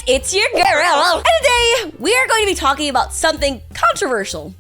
it's your girl. And today, we are going to be talking about something controversial.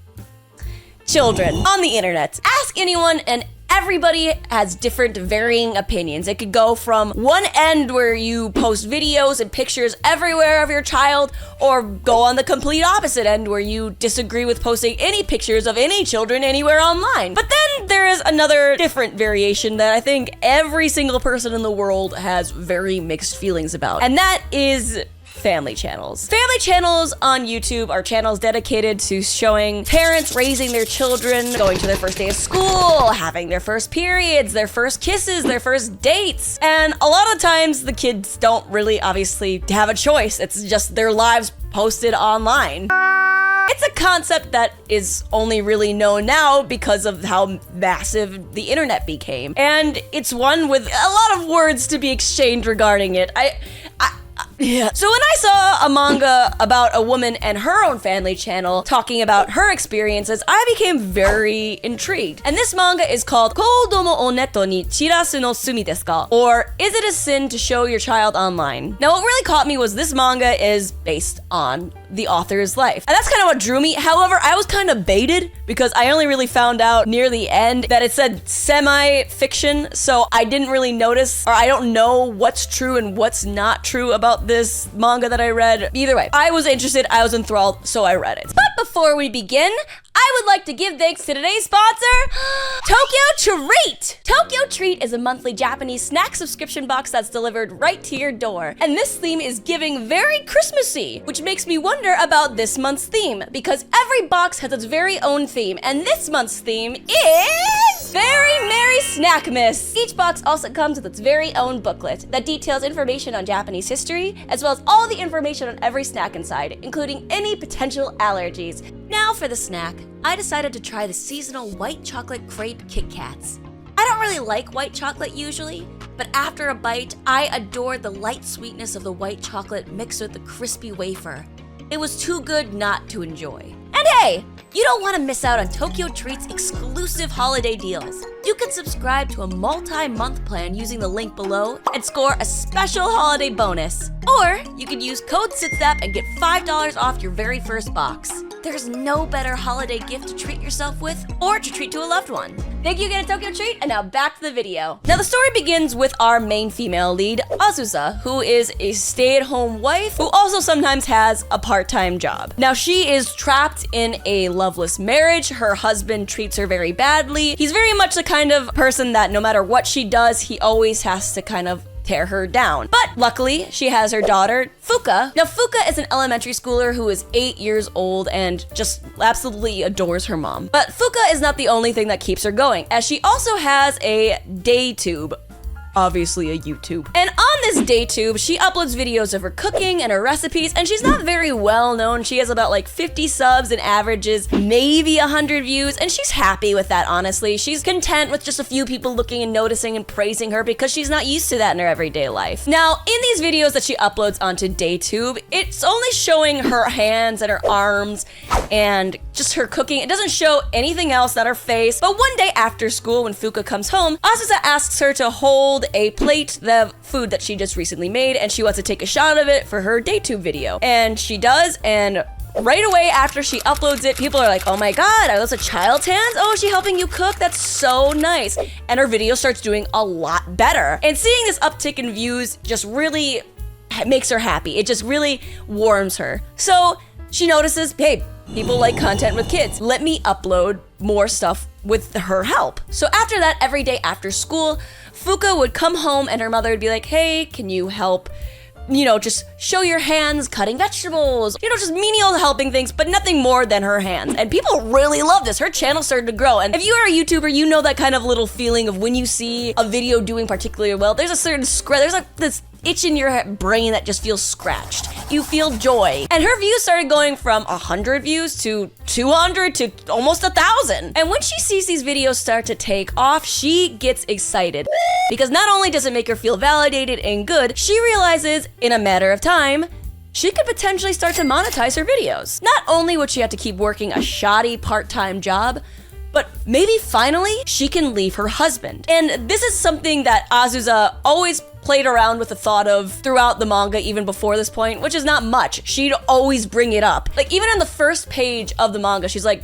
Children on the internet. Ask anyone and everybody has different varying opinions. It could go from one end where you post videos and pictures everywhere of your child, or go on the complete opposite end where you disagree with posting any pictures of any children anywhere online. But then there is another different variation that I think every single person in the world has very mixed feelings about, and that is family channels. Family channels on YouTube are channels dedicated to showing parents raising their children, going to their first day of school, having their first periods, their first kisses, their first dates. And a lot of times the kids don't really obviously have a choice. It's just their lives posted online. It's a concept that is only really known now because of how massive the internet became. And it's one with a lot of words to be exchanged regarding it. Yeah. So when I saw a manga about a woman and her own family channel talking about her experiences, I became very intrigued. And this manga is called Koudomo o Netto ni Chirasu no Sumi desu ka? Or Is It a Sin to Show Your Child Online? Now what really caught me was this manga is based on the author's life. And that's kind of what drew me. However, I was kind of baited because I only really found out near the end that it said semi-fiction, so I didn't really notice, or I don't know what's true and what's not true about this manga that I read. Either way, I was interested, I was enthralled, so I read it. But before we begin, I would like to give thanks to today's sponsor, Tokyo Treat! Tokyo Treat is a monthly Japanese snack subscription box that's delivered right to your door. And this theme is giving very Christmassy, which makes me wonder about this month's theme, because every box has its very own theme, and this month's theme is Very Merry Snackmas! Each box also comes with its very own booklet that details information on Japanese history, as well as all the information on every snack inside, including any potential allergies. Now for the snack. I decided to try the seasonal white chocolate crepe Kit Kats. I don't really like white chocolate usually, but after a bite, I adored the light sweetness of the white chocolate mixed with the crispy wafer. It was too good not to enjoy. And hey, you don't want to miss out on Tokyo Treat's exclusive holiday deals. You can subscribe to a multi-month plan using the link below and score a special holiday bonus. Or you can use code Sydsnap and get $5 off your very first box. There's no better holiday gift to treat yourself with or to treat to a loved one. Thank you again to Tokyo Treat, and now back to the video. Now the story begins with our main female lead, Azusa, who is a stay-at-home wife who also sometimes has a part-time job. Now she is trapped in a loveless marriage. Her husband treats her very badly. He's very much the kind of person that no matter what she does, he always has to kind of tear her down. But luckily, she has her daughter, Fuka. Now, Fuka is an elementary schooler who is 8 years old and just absolutely adores her mom. But Fuka is not the only thing that keeps her going, as she also has a DayTube. Obviously a YouTube. And on this DayTube, she uploads videos of her cooking and her recipes, and she's not very well known. She has about like 50 subs and averages maybe 100 views, and she's happy with that, honestly. She's content with just a few people looking and noticing and praising her because she's not used to that in her everyday life. Now, in these videos that she uploads onto DayTube, it's only showing her hands and her arms and just her cooking. It doesn't show anything else, not her face. But one day after school, when Fuka comes home, Azusa asks her to hold a plate of food that she just recently made, and she wants to take a shot of it for her DayTube video. And she does, and right away after she uploads it, people are like, oh my god, are those a child's hands? Oh, is she helping you cook? That's so nice. And her video starts doing a lot better. And seeing this uptick in views just really makes her happy. It just really warms her. So she notices, hey, people like content with kids. Let me upload more stuff with her help. So after that, every day after school, Fuka would come home and her mother would be like, hey, can you help, just show your hands cutting vegetables, just menial helping things, but nothing more than her hands. And people really love this. Her channel started to grow. And if you are a YouTuber, you know that kind of little feeling of when you see a video doing particularly well, there's a certain there's like this itch in your brain that just feels scratched. You feel joy. And her views started going from 100 views to 200 to almost 1,000. And when she sees these videos start to take off, she gets excited. Because not only does it make her feel validated and good, she realizes in a matter of time, she could potentially start to monetize her videos. Not only would she have to keep working a shoddy part-time job, but maybe finally she can leave her husband. And this is something that Azusa always played around with the thought of throughout the manga, even before this point, which is not much. She'd always bring it up. Like, even on the first page of the manga, she's like,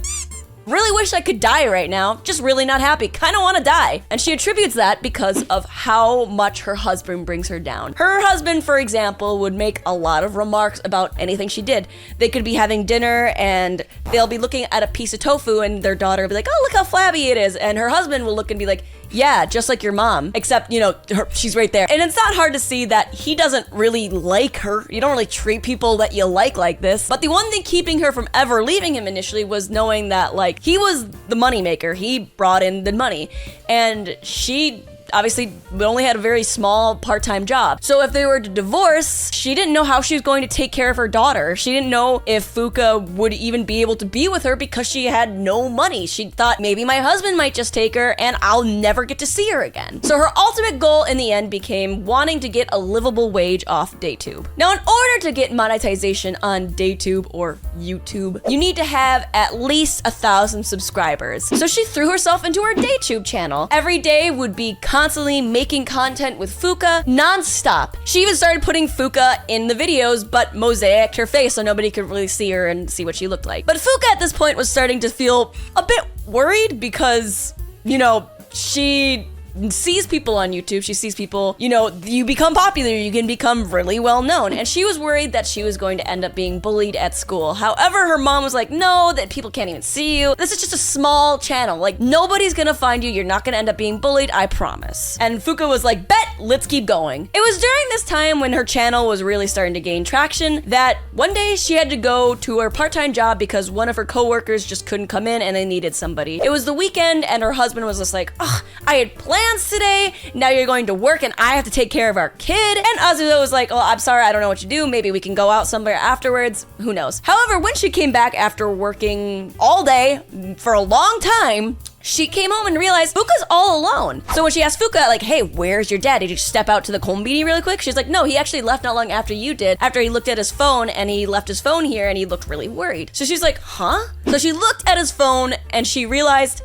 really wish I could die right now. Just really not happy. Kind of want to die. And she attributes that because of how much her husband brings her down. Her husband, for example, would make a lot of remarks about anything she did. They could be having dinner and they'll be looking at a piece of tofu and their daughter will be like, oh, look how flabby it is. And her husband will look and be like, yeah, just like your mom, except, you know, she's right there. And it's not hard to see that he doesn't really like her. You don't really treat people that you like this. But the one thing keeping her from ever leaving him initially was knowing that, like, he was the moneymaker. He brought in the money. And she obviously only had a very small part-time job. So if they were to divorce, she didn't know how she was going to take care of her daughter. She didn't know if Fuka would even be able to be with her because she had no money. She thought maybe my husband might just take her and I'll never get to see her again. So her ultimate goal in the end became wanting to get a livable wage off DayTube. Now, in order to get monetization on DayTube or YouTube, you need to have at least 1,000 subscribers. So she threw herself into her DayTube channel. Every day would be constantly making content with Fuka non-stop. She even started putting Fuka in the videos, but mosaicked her face so nobody could really see her and see what she looked like. But Fuka at this point was starting to feel a bit worried because, you know, she sees people on YouTube, she sees people, you know, you become popular, you can become really well known. And she was worried that she was going to end up being bullied at school. However, her mom was like, no, that people can't even see you. This is just a small channel. Like, nobody's gonna find you. You're not gonna end up being bullied, I promise. And Fuka was like, bet, let's keep going. It was during this time when her channel was really starting to gain traction that one day she had to go to her part-time job because one of her coworkers just couldn't come in and they needed somebody. It was the weekend and her husband was just like, ugh, I had plans today, now you're going to work and I have to take care of our kid. And Azusa was like, oh, I'm sorry, I don't know what you do. Maybe we can go out somewhere afterwards. Who knows? However, when she came back after working all day for a long time, she came home and realized Fuka's all alone. So when she asked Fuka, like, hey, where's your dad? Did you step out to the kombini really quick? She's like, no, he actually left not long after you did, after he looked at his phone and he left his phone here and he looked really worried. So she's like, huh? So she looked at his phone and she realized,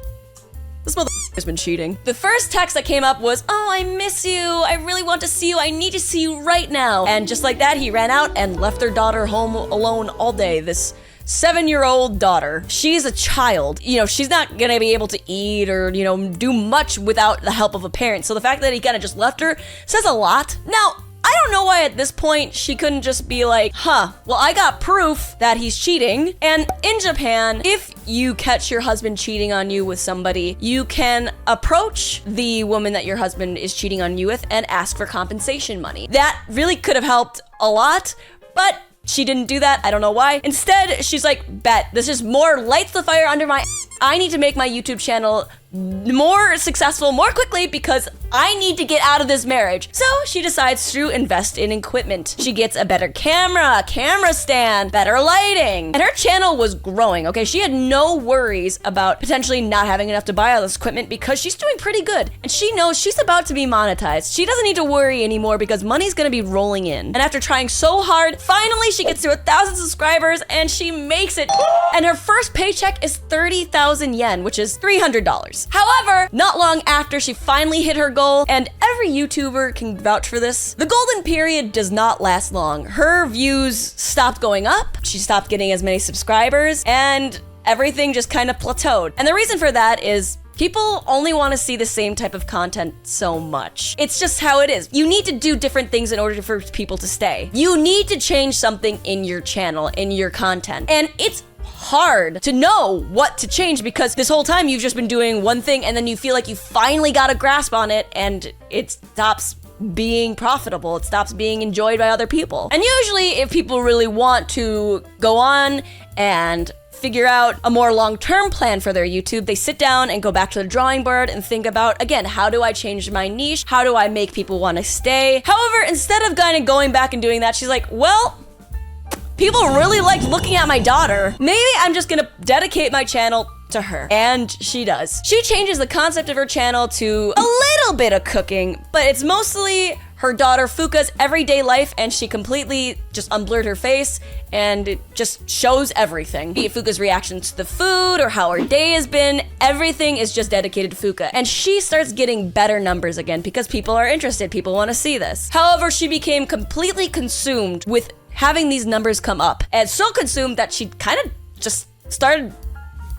this motherfucker's been cheating. The first text that came up was, oh, I miss you. I really want to see you. I need to see you right now. And just like that, he ran out and left their daughter home alone all day. This 7-year-old daughter. She's a child. You know, she's not gonna be able to eat or, you know, do much without the help of a parent. So the fact that he kind of just left her says a lot. Now, I don't know why at this point she couldn't just be like, huh, well, I got proof that he's cheating. And in Japan, if you catch your husband cheating on you with somebody, you can approach the woman that your husband is cheating on you with and ask for compensation money. That really could have helped a lot, but she didn't do that. I don't know why. Instead, she's like, bet, this just more lights the fire under my I need to make my YouTube channel more successful more quickly because I need to get out of this marriage. So she decides to invest in equipment. She gets a better camera, a camera stand, better lighting, and her channel was growing, okay? She had no worries about potentially not having enough to buy all this equipment because she's doing pretty good. And she knows she's about to be monetized. She doesn't need to worry anymore because money's gonna be rolling in. And after trying so hard, finally she gets to 1,000 subscribers and she makes it. And her first paycheck is 30,000 yen, which is $300. However, not long after she finally hit her goal, and every YouTuber can vouch for this, the golden period does not last long. Her views stopped going up, she stopped getting as many subscribers, and everything just kind of plateaued. And the reason for that is people only want to see the same type of content so much. It's just how it is. You need to do different things in order for people to stay. You need to change something in your channel, in your content. And it's hard to know what to change because this whole time you've just been doing one thing and then you feel like you finally got a grasp on it and it stops being profitable. It stops being enjoyed by other people. And usually if people really want to go on and figure out a more long-term plan for their YouTube, they sit down and go back to the drawing board and think about, again, how do I change my niche? How do I make people want to stay? However, instead of kind of going back and doing that, she's like, well, people really liked looking at my daughter. Maybe I'm just gonna dedicate my channel to her. And she does. She changes the concept of her channel to a little bit of cooking, but it's mostly her daughter Fuka's everyday life, and she completely just unblurred her face and it just shows everything. Be it Fuka's reaction to the food or how her day has been, everything is just dedicated to Fuka. And she starts getting better numbers again because people are interested, people want to see this. However, she became completely consumed with having these numbers come up, and so consumed that she kind of just started,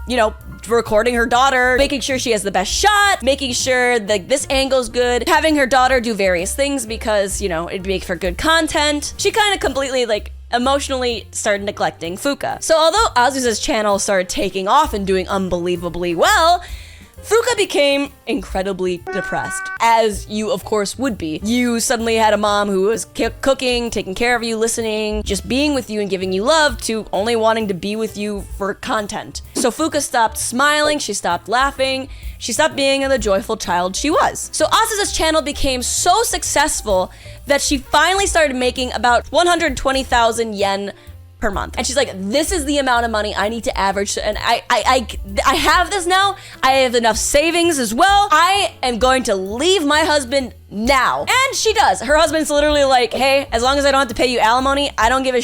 you know, recording her daughter, making sure she has the best shot, making sure that this angle's good, having her daughter do various things because, you know, it'd make for good content. She kind of completely, like, emotionally started neglecting Fuka. So although Azusa's channel started taking off and doing unbelievably well, Fuka became incredibly depressed, as you of course would be. You suddenly had a mom who was cooking, taking care of you, listening, just being with you and giving you love, to only wanting to be with you for content. So Fuka stopped smiling, she stopped laughing, she stopped being the joyful child she was. So Azusa's channel became so successful that she finally started making about 120,000 yen per month. And she's like, this is the amount of money I need to average, and I have this now. I have enough savings as well. I am going to leave my husband now. And she does. Her husband's literally like, hey, as long as I don't have to pay you alimony, I don't give a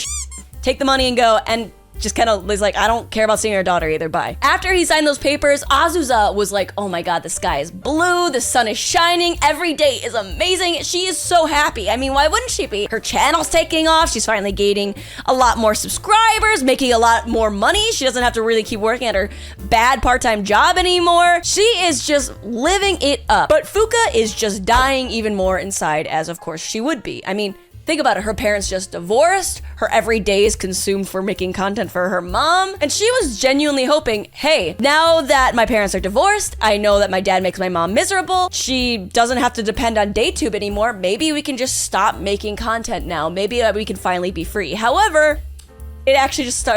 take the money and go. And just kind of was like, I don't care about seeing her daughter either, bye. After he signed those papers, Azusa was like, oh my god, the sky is blue, the sun is shining, every day is amazing. She is so happy. I mean, why wouldn't she be? Her channel's taking off, she's finally gaining a lot more subscribers, making a lot more money. She doesn't have to really keep working at her bad part-time job anymore. She is just living it up. But Fuka is just dying even more inside, as of course she would be. I mean, think about it, her parents just divorced, her every day is consumed for making content for her mom, and she was genuinely hoping, hey, now that my parents are divorced, I know that my dad makes my mom miserable, she doesn't have to depend on DayTube anymore, maybe we can just stop making content now, maybe we can finally be free. However, it actually just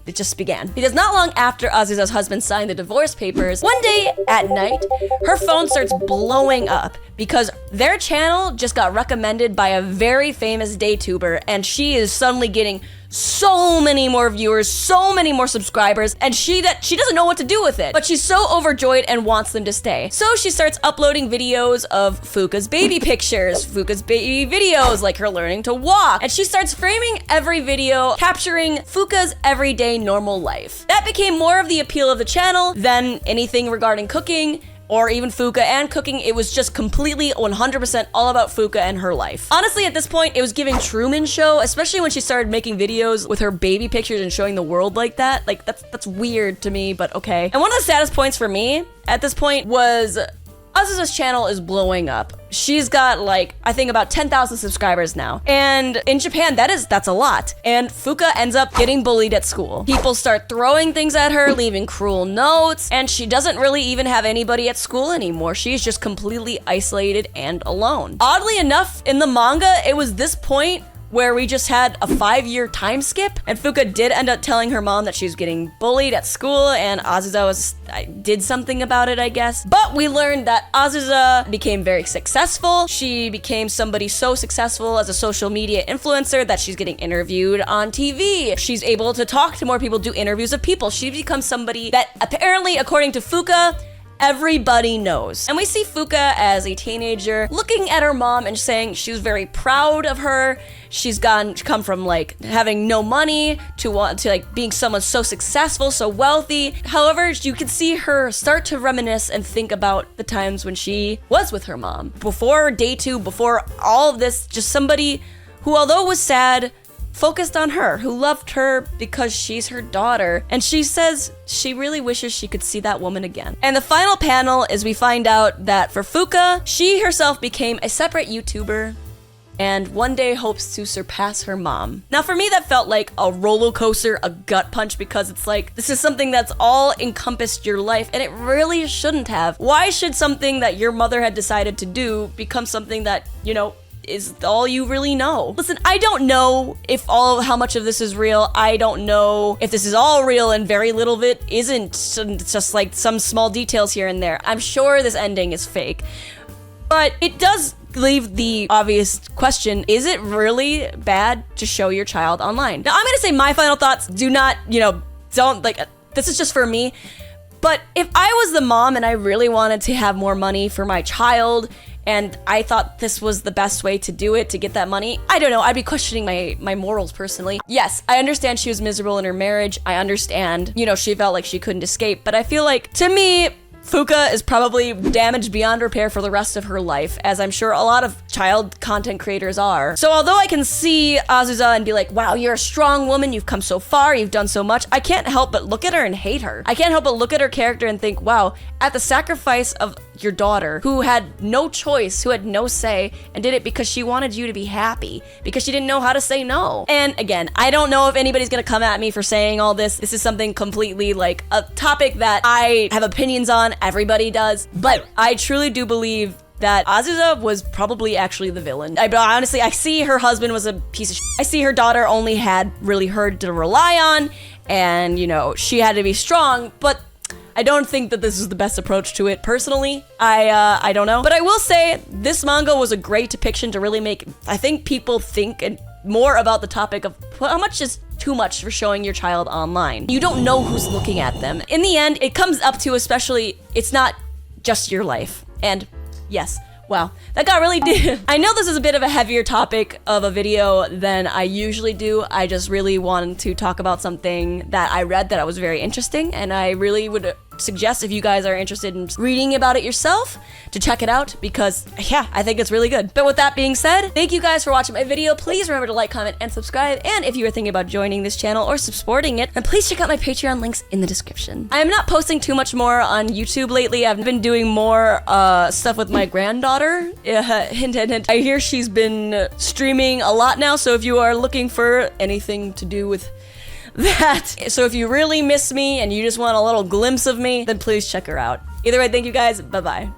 it just began. Because not long after Azusa's husband signed the divorce papers, one day at night, her phone starts blowing up because their channel just got recommended by a very famous DayTuber, and she is suddenly getting so many more viewers, so many more subscribers, and she doesn't know what to do with it, but she's so overjoyed and wants them to stay. So she starts uploading videos of Fuka's baby pictures, Fuka's baby videos, like her learning to walk, and she starts framing every video, capturing Fuka's everyday normal life. That became more of the appeal of the channel than anything regarding cooking, or even Fuka and cooking. It was just completely 100% all about Fuka and her life. Honestly, at this point, it was giving Truman Show, especially when she started making videos with her baby pictures and showing the world like that. Like, that's weird to me, but okay. And one of the saddest points for me at this point was Azusa's channel is blowing up. She's got, like, I think about 10,000 subscribers now. And in Japan, that's a lot. And Fuka ends up getting bullied at school. People start throwing things at her, leaving cruel notes, and she doesn't really even have anybody at school anymore. She's just completely isolated and alone. Oddly enough, in the manga, it was this point where we just had a 5-year time skip, and Fuka did end up telling her mom that she was getting bullied at school, and Azusa did something about it, I guess. But we learned that Azusa became very successful. She became somebody so successful as a social media influencer that she's getting interviewed on TV. She's able to talk to more people, do interviews of people. She becomes somebody that apparently, according to Fuka, everybody knows. And we see Fuka as a teenager looking at her mom and saying she was very proud of her. She's come from like having no money to like being someone so successful, so wealthy. However, you can see her start to reminisce and think about the times when she was with her mom. Before DayTube, before all of this, just somebody who, although was sad, focused on her, who loved her because she's her daughter. And she says she really wishes she could see that woman again. And the final panel is we find out that for Fuka, she herself became a separate YouTuber and one day hopes to surpass her mom. Now for me, that felt like a roller coaster, a gut punch, because it's like, this is something that's all encompassed your life and it really shouldn't have. Why should something that your mother had decided to do become something that, you know, is all you really know? Listen, I don't know if how much of this is real. I don't know if this is all real and very little of it isn't. It's just like some small details here and there. I'm sure this ending is fake. But it does leave the obvious question, is it really bad to show your child online? Now, I'm gonna say my final thoughts. Do not, don't, like, this is just for me. But if I was the mom and I really wanted to have more money for my child and I thought this was the best way to do it, to get that money, I don't know, I'd be questioning my morals personally. Yes, I understand she was miserable in her marriage. I understand, you know, she felt like she couldn't escape, but I feel like, to me, Fuka is probably damaged beyond repair for the rest of her life, as I'm sure a lot of child content creators are. So although I can see Azusa and be like, wow, you're a strong woman, you've come so far, you've done so much, I can't help but look at her and hate her. I can't help but look at her character and think, wow, at the sacrifice of your daughter, who had no choice, who had no say, and did it because she wanted you to be happy, because she didn't know how to say no. And again, I don't know if anybody's gonna come at me for saying all this. This is something completely, like, a topic that I have opinions on, everybody does, but I truly do believe that Azusa was probably actually the villain. Honestly, I see her husband was a piece of shit. I see her daughter only had really her to rely on, and, you know, she had to be strong, but I don't think that this is the best approach to it personally. I don't know. But I will say this manga was a great depiction to really make, I think, people think and more about the topic of how much is too much for showing your child online. You don't know who's looking at them. In the end, it comes up to, especially, it's not just your life. And yes, wow, that got really deep. I know this is a bit of a heavier topic of a video than I usually do. I just really wanted to talk about something that I read that I was very interesting, and I really would suggest, if you guys are interested in reading about it yourself, to check it out, because yeah, I think it's really good. But with that being said, thank you guys for watching my video. Please remember to like, comment, and subscribe. And if you are thinking about joining this channel or supporting it, then please check out my Patreon links in the description. I am not posting too much more on YouTube lately. I've been doing more stuff with my granddaughter. Hint, hint, hint. I hear she's been streaming a lot now, so if you are looking for anything to do with that, so if you really miss me and you just want a little glimpse of me, then please check her out. Either way, thank you guys. Bye-bye.